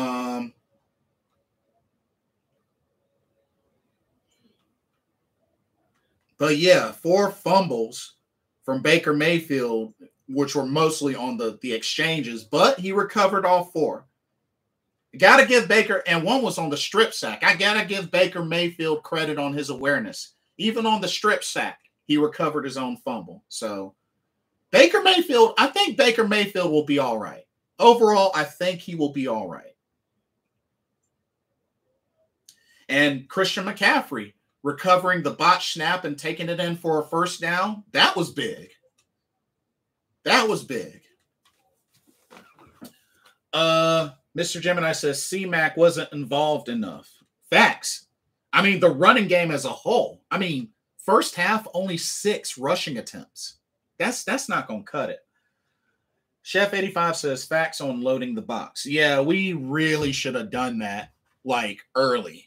yeah, 4 fumbles from Baker Mayfield, which were mostly on the exchanges, but he recovered all 4. Got to give Baker, and 1 was on the strip sack. I got to give Baker Mayfield credit on his awareness. Even on the strip sack, he recovered his own fumble. So Baker Mayfield, I think Baker Mayfield will be all right. Overall, I think he will be all right. And Christian McCaffrey recovering the botch snap and taking it in for a first down, that was big. That was big. Mr. Gemini says C-Mac wasn't involved enough. Facts. I mean, the running game as a whole. I mean, first half, only 6 rushing attempts. That's not going to cut it. Chef 85 says facts on loading the box. Yeah, we really should have done that like early.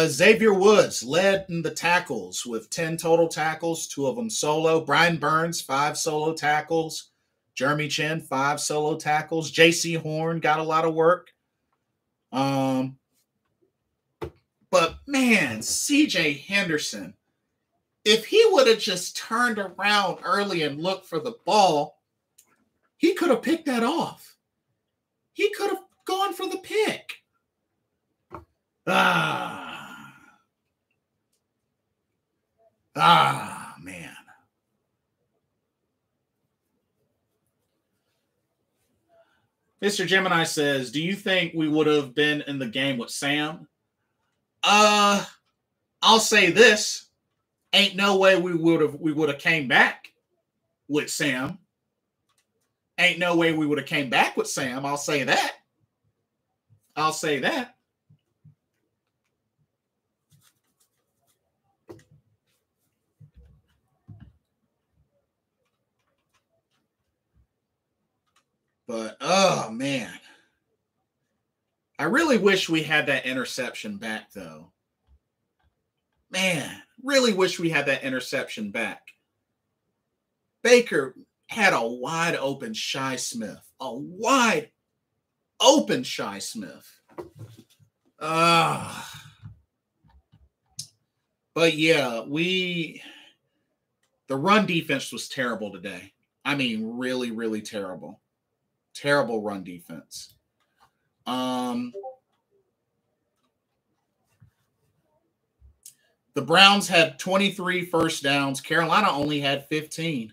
Xavier Woods led in the tackles with 10 total tackles, 2 of them solo. Brian Burns, 5 solo tackles. Jeremy Chin, 5 solo tackles. J.C. Horn got a lot of work. But, man, C.J. Henderson, if he would have just turned around early and looked for the ball, he could have picked that off. He could have gone for the pick. Man. Mr. Gemini says, do you think we would have been in the game with Sam? I'll say this. Ain't no way we would have came back with Sam. Ain't no way we would have came back with Sam. I'll say that. But, oh, man. I really wish we had that interception back, though. Man, really wish we had that interception back. Baker had a wide open Shi Smith. A wide open Shi Smith. But yeah, the run defense was terrible today. I mean, really, really terrible. Terrible run defense. The Browns had 23 first downs. Carolina only had 15.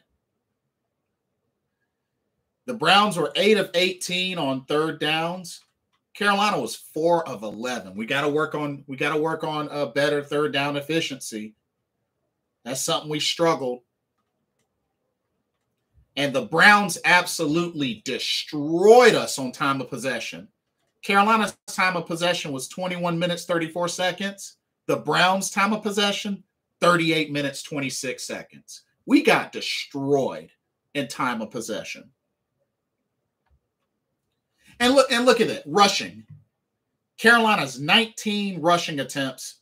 The Browns were 8 of 18 on third downs. Carolina was 4 of 11. We got to work on a better third down efficiency. That's something we struggled. And the Browns absolutely destroyed us on time of possession. Carolina's time of possession was 21 minutes, 34 seconds. The Browns' time of possession, 38 minutes, 26 seconds. We got destroyed in time of possession. And look at it, rushing. Carolina's 19 rushing attempts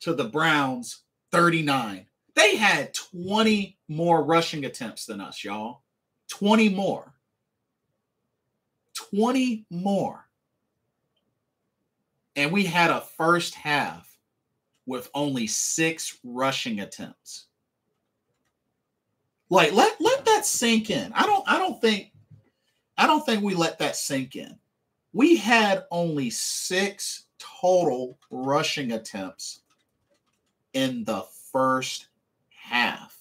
to the Browns' 39. They had 20 more rushing attempts than us, y'all. 20 more. 20 more. And we had a first half with only 6 rushing attempts. Like, let that sink in. I don't think we let that sink in. We had only 6 total rushing attempts in the first half.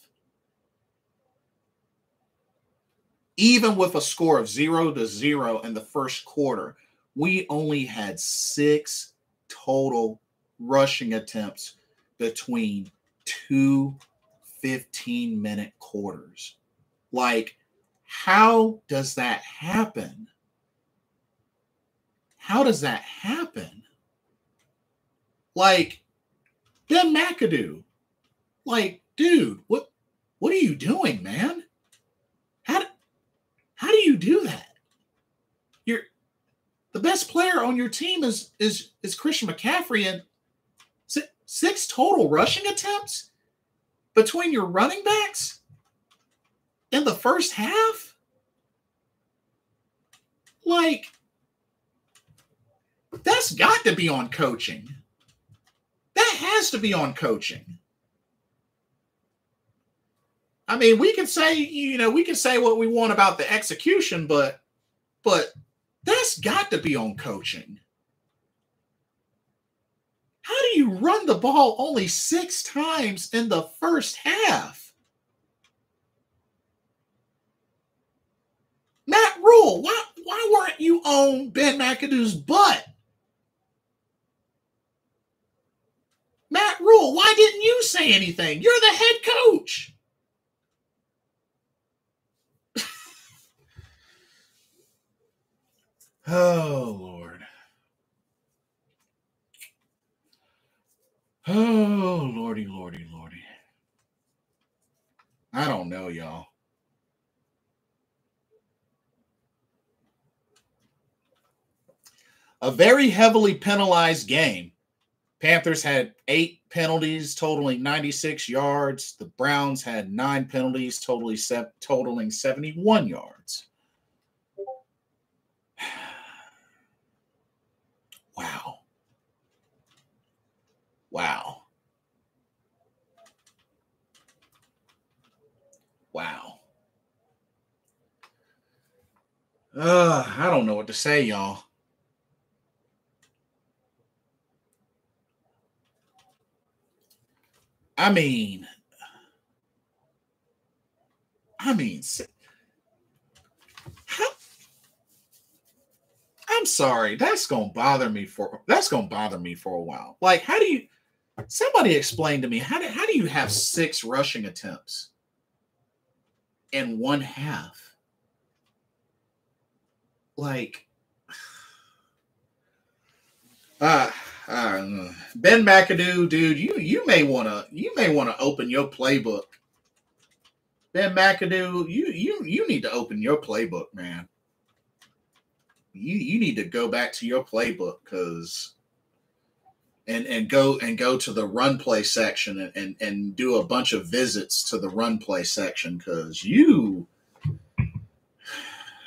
Even with a score of 0-0 in the first quarter, we only had 6 total rushing attempts between 2 15-minute quarters. Like, how does that happen? How does that happen? Like, Ben McAdoo. Like, dude, what are you doing, man? How do you do that? The best player on your team is Christian McCaffrey, and 6 total rushing attempts between your running backs in the first half? Like, that's got to be on coaching. That has to be on coaching. I mean, we can say what we want about the execution, but that's got to be on coaching. How do you run the ball only 6 times in the first half? Matt Rule, why weren't you on Ben McAdoo's butt? Matt Rule, why didn't you say anything? You're the head coach. Oh, Lord. Oh, Lordy, Lordy, Lordy. I don't know, y'all. A very heavily penalized game. Panthers had 8 penalties, totaling 96 yards. The Browns had 9 penalties, totaling 71 yards. Wow. Wow. Wow. I don't know what to say, y'all. I mean, I'm sorry. That's gonna bother me for a while. Like, somebody explain to me, how do you have 6 rushing attempts in one half? Like, Ben McAdoo, dude, you may wanna open your playbook. Ben McAdoo, you need to open your playbook, man. You need to go back to your playbook, and go to the run play section and do a bunch of visits to the run play section, because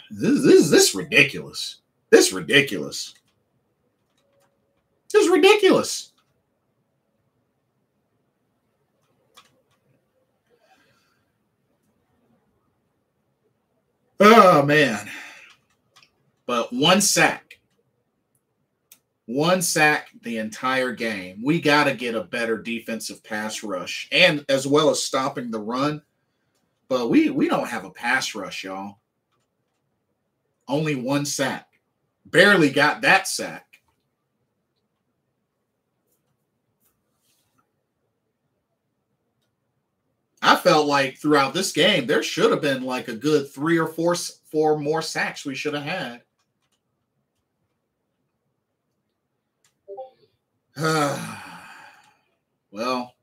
this ridiculous. This ridiculous. This is ridiculous. Oh, man. But one sack the entire game. We got to get a better defensive pass rush, and as well as stopping the run. But we don't have a pass rush, y'all. Only one sack. Barely got that sack. I felt like throughout this game, there should have been like a good 3 or 4 more sacks we should have had. Well,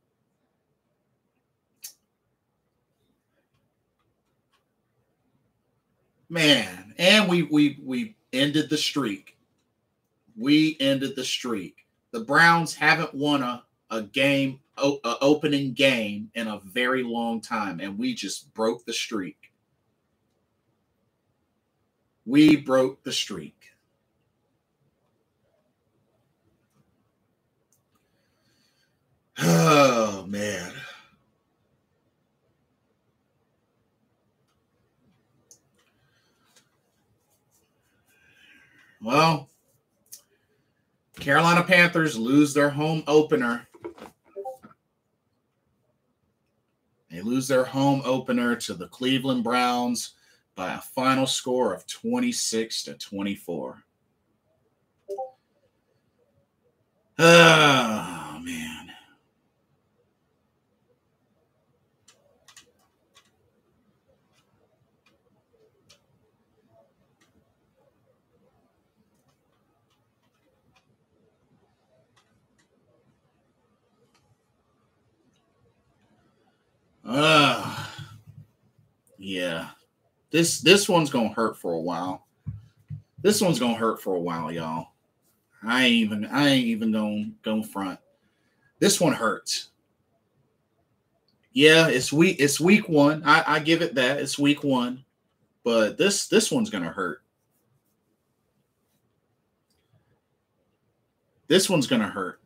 man, and we ended the streak. We ended the streak. The Browns haven't won a opening game in a very long time, and we just broke the streak. We broke the streak. Oh, man. Well, Carolina Panthers lose their home opener. They lose their home opener to the Cleveland Browns by a final score of 26-24. Oh, man. Yeah. This one's gonna hurt for a while. This one's gonna hurt for a while, y'all. I ain't even gonna front. This one hurts. Yeah, it's week one. I give it that. It's week one. But this one's gonna hurt. This one's gonna hurt.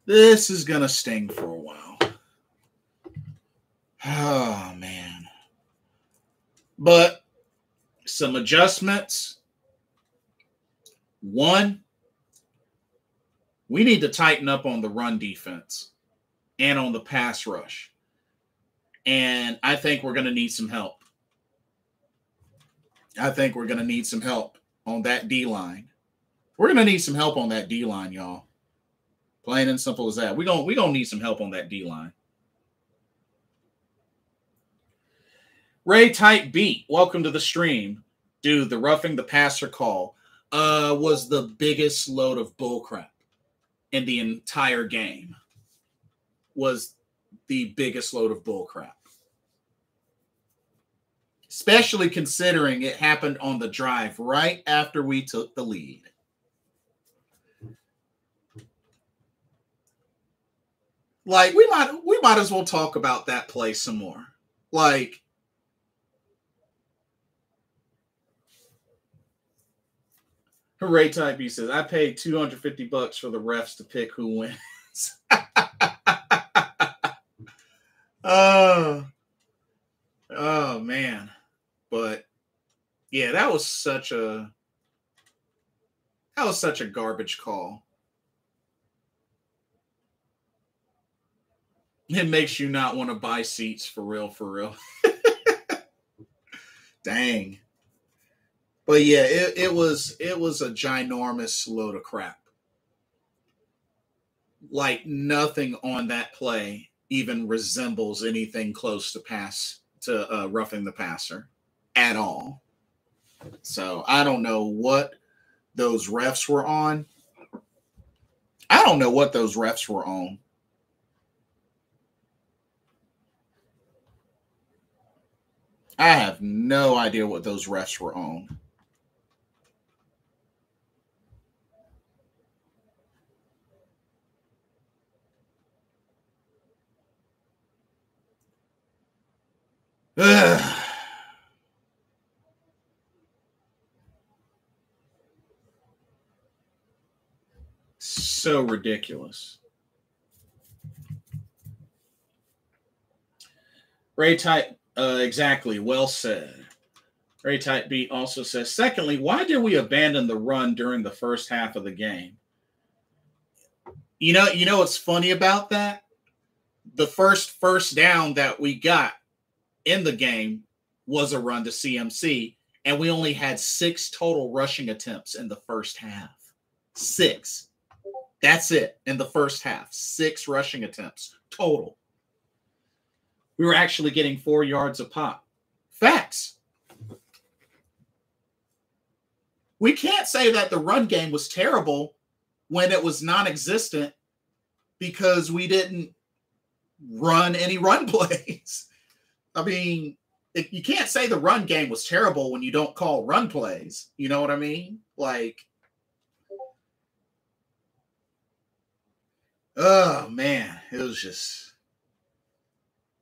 This is gonna sting for a while. Oh, man. But some adjustments. One, we need to tighten up on the run defense and on the pass rush. And I think we're going to need some help. I think we're going to need some help on that D-line. We're going to need some help on that D-line, y'all. Plain and simple as that. We're gonna need some help on that D-line. Ray Type Beat, welcome to the stream. Dude, the roughing the passer call was the biggest load of bullcrap in the entire game. Was the biggest load of bullcrap. Especially considering it happened on the drive right after we took the lead. Like, we might as well talk about that play some more. Like, Ray Type B says, I paid $250 for the refs to pick who wins. Oh, man. But yeah, that was such a garbage call. It makes you not want to buy seats for real. Dang. But yeah, it was a ginormous load of crap. Like, nothing on that play even resembles anything close to roughing the passer at all. So I don't know what those refs were on. I have no idea what those refs were on. Ugh. So ridiculous. Ray Type, exactly. Well said. Ray Type B also says, secondly, why did we abandon the run during the first half of the game? You know what's funny about that? The first down that we got in the game was a run to CMC, and we only had 6 total rushing attempts in the first half. 6. That's it in the first half. 6 rushing attempts total. We were actually getting 4 yards a pop. Facts. We can't say that the run game was terrible when it was non-existent because we didn't run any run plays. I mean, you can't say the run game was terrible when you don't call run plays. You know what I mean? Like, oh man, it was just.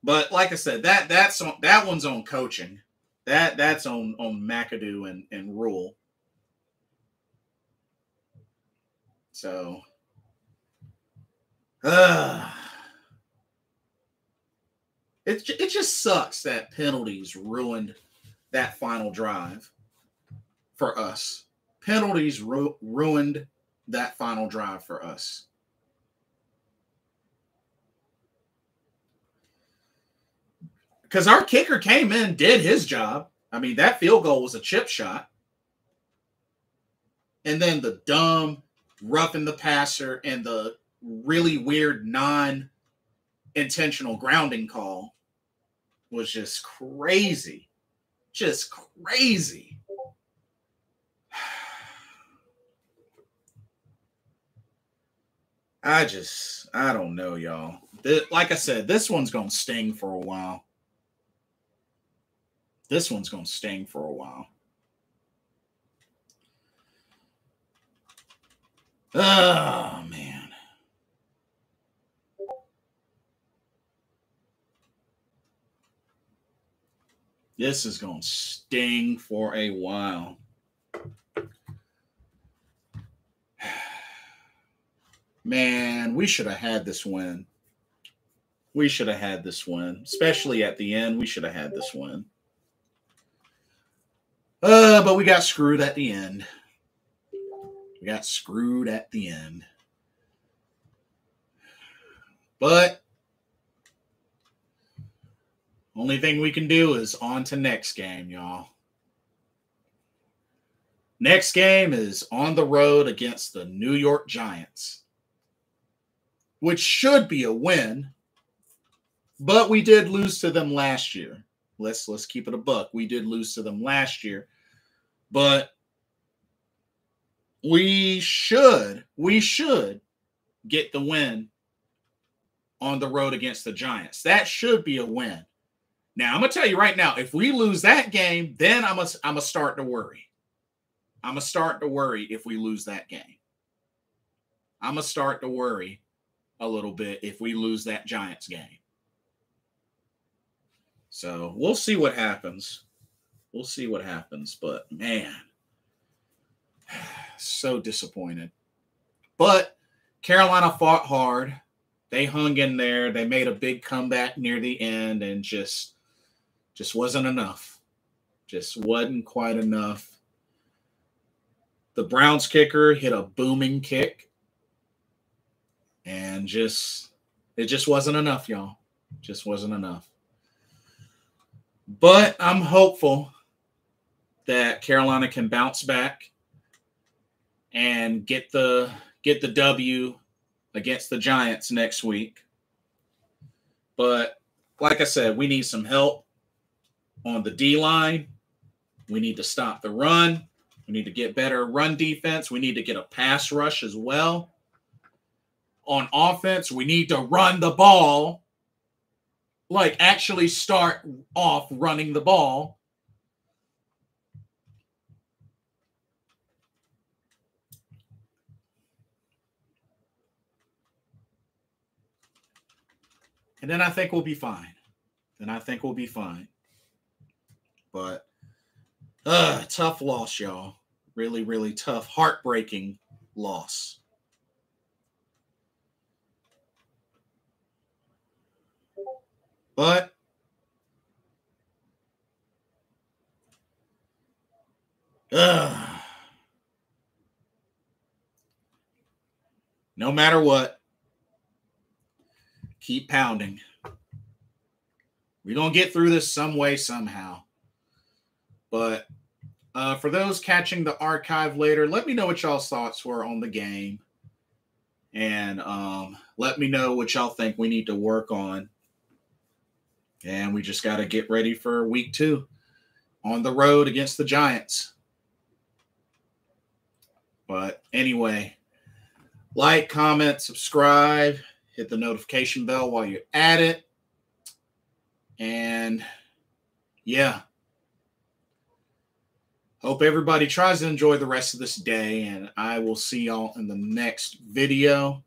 But like I said, that one's on coaching. That's on McAdoo and Rule. So, it just sucks that penalties ruined that final drive for us. Penalties ruined that final drive for us. Because our kicker came in, did his job. I mean, that field goal was a chip shot. And then the dumb roughing the passer and the really weird non-intentional grounding call was just crazy. Just crazy. I don't know, y'all. Like I said, this one's going to sting for a while. This one's going to sting for a while. Oh, man. This is going to sting for a while. Man, we should have had this win. We should have had this win. Especially at the end, we should have had this win. But we got screwed at the end. We got screwed at the end. But only thing we can do is on to next game, y'all. Next game is on the road against the New York Giants, which should be a win, but we did lose to them last year. Let's keep it a buck. We did lose to them last year, but we should get the win on the road against the Giants. That should be a win. Now, I'm going to tell you right now, if we lose that game, then I'm going to start to worry. I'm going to start to worry if we lose that game. I'm going to start to worry a little bit if we lose that Giants game. So we'll see what happens. We'll see what happens. But, man, so disappointed. But Carolina fought hard. They hung in there. They made a big comeback near the end and just wasn't enough. Just wasn't quite enough. The Browns kicker hit a booming kick. And it just wasn't enough, y'all. Just wasn't enough. But I'm hopeful that Carolina can bounce back and get the W against the Giants next week. But like I said, we need some help on the D-line. We need to stop the run. We need to get better run defense. We need to get a pass rush as well. On offense, we need to run the ball. Like, actually start off running the ball. And then I think we'll be fine. But, tough loss, y'all. Really, really tough, heartbreaking loss. But No matter what, keep pounding. We're going to get through this some way, somehow. But for those catching the archive later, let me know what y'all's thoughts were on the game. And let me know what y'all think we need to work on. And we just got to get ready for week 2 on the road against the Giants. But anyway, like, comment, subscribe, hit the notification bell while you're at it. And yeah, hope everybody tries to enjoy the rest of this day, and I will see y'all in the next video.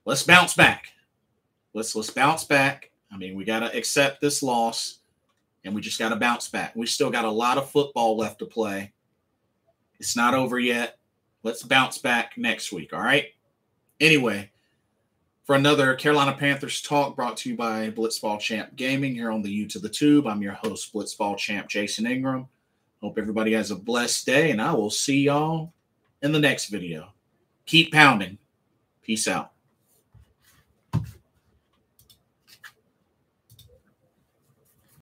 Let's bounce back. Let's bounce back. I mean, we got to accept this loss, and we just got to bounce back. We still got a lot of football left to play. It's not over yet. Let's bounce back next week, all right? Anyway, for another Carolina Panthers talk brought to you by Blitzball Champ Gaming here on the U to the Tube, I'm your host, Blitzball Champ Jason Ingram. Hope everybody has a blessed day, and I will see y'all in the next video. Keep pounding. Peace out.